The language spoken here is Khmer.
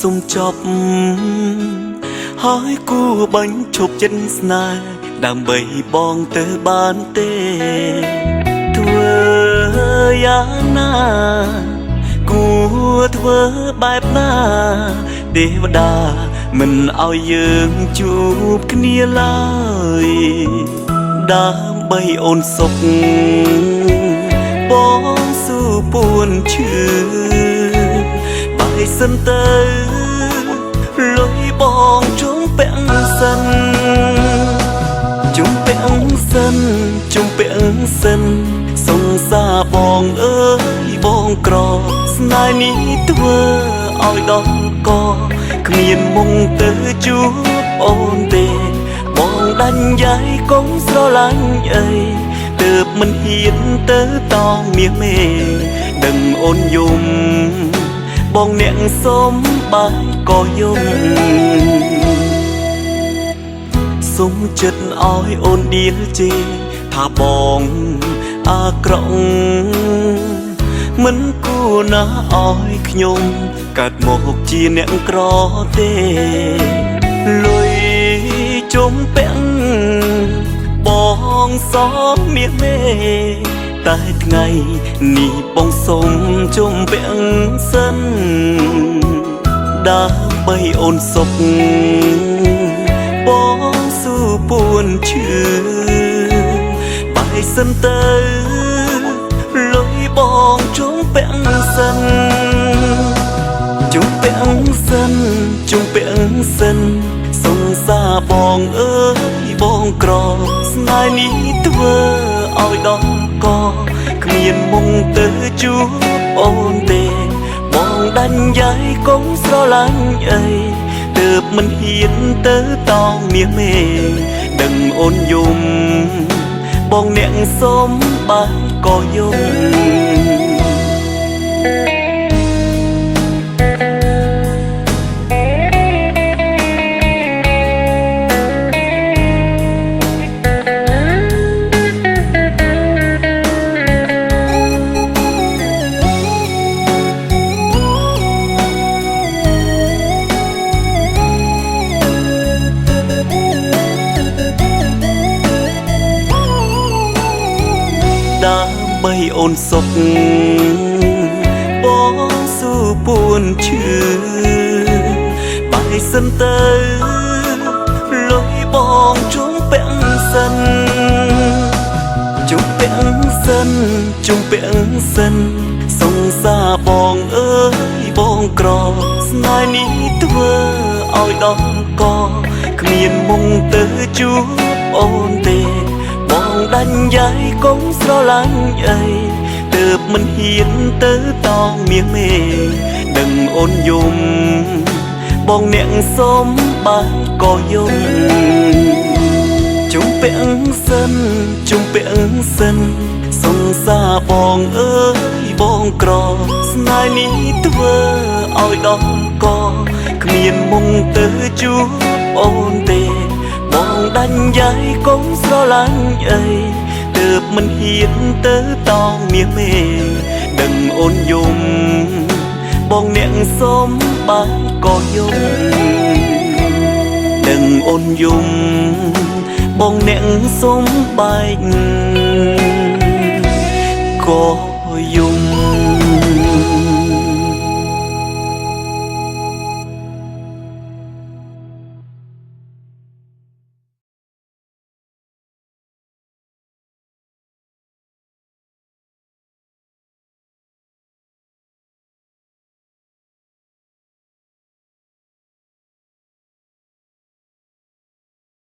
សុំចប់ហើយគូបាញ់ឈប់ចិត្តស្នេហ៍ដើម្បីបងទៅបានទេធ្វើយ៉ាងណាគួរធ្វើបែបណាទេវតាមិនឲ្យយើងជួបគ្នាឡើយដើម្បីអូនសុខបងស៊ូពួនឈឺបាយសិនទៅលុយបងជុំពាក់សិនជុំពាក់សិនជុំពាក់សិនសង្សារបងអើយបងក្រស្នេហ៍នេះធ្វើឲ្យដល់កគ្មានមុងទៅជួបអូនទេបងដាច់យាយកុំស្រឡាញ់អីទើបមិនហ៊ានទៅតមាសមេដឹងអូនយំបងអ្នកសុំបាយក៏យំសុំចិត្តឲ្យអូនដៀលជេរថាបងអាក្រក់មិនគួរណាឲ្យខ្ញុំកើតមកជាអ្នកក្រទេលុយជុំពាក់បងសមមាសមេតែថ្ងៃនេះបងសុំជុំពាក់សិនដើម្បីអូនសុខបងស៊ូពួនឈឺបាយសិនទៅលុយបងជុំពាក់សិនជុំពាក់សិនជុំពាក់សិនសង្សារបងអើយបងក្រស្នេហ៍នេះធ្វើឲ្យដល់កគ្មានមុងទៅជួបអូនទេបងដាច់យាយកុំស្រឡាញ់អីទើបមិនហ៊ានទៅតមាសមេដឹងអូនយំបងអ្នកសុំបាយក៏យំដើម្បីអូនសុខបងស៊ូពួនឈឺបាយសិនទៅលុយបងជុំពាក់សិនជុំពាក់សិនជុំពាក់សិនសង្សារបងអើយបងក្រស្នេហ៍នេះធ្វើឲ្យដល់កគ្មានមុងទៅជួបអូនទេបងដាច់យាយកុំស្រឡាញ់អីទើបមិនហ៊ានទៅតមាសមេដឹងអូនយំបងអ្នកសុំបាយក៏យំជុំពាក់សិនជុំពាក់សិនសង្សារបងអើយបងក្រស្នេហ៍នេះធ្វើឲ្យដល់កគ្មានមុងទៅជួបអូនទេបងដាច់យាយកុំស្រឡាញ់អីទើបមិនហ៊ានទៅតមាសមេដឹងអូនយំបងអ្នកសុំបាយក៏យំដឹងអូនយំបងអ្នកសុំបាយក៏យំ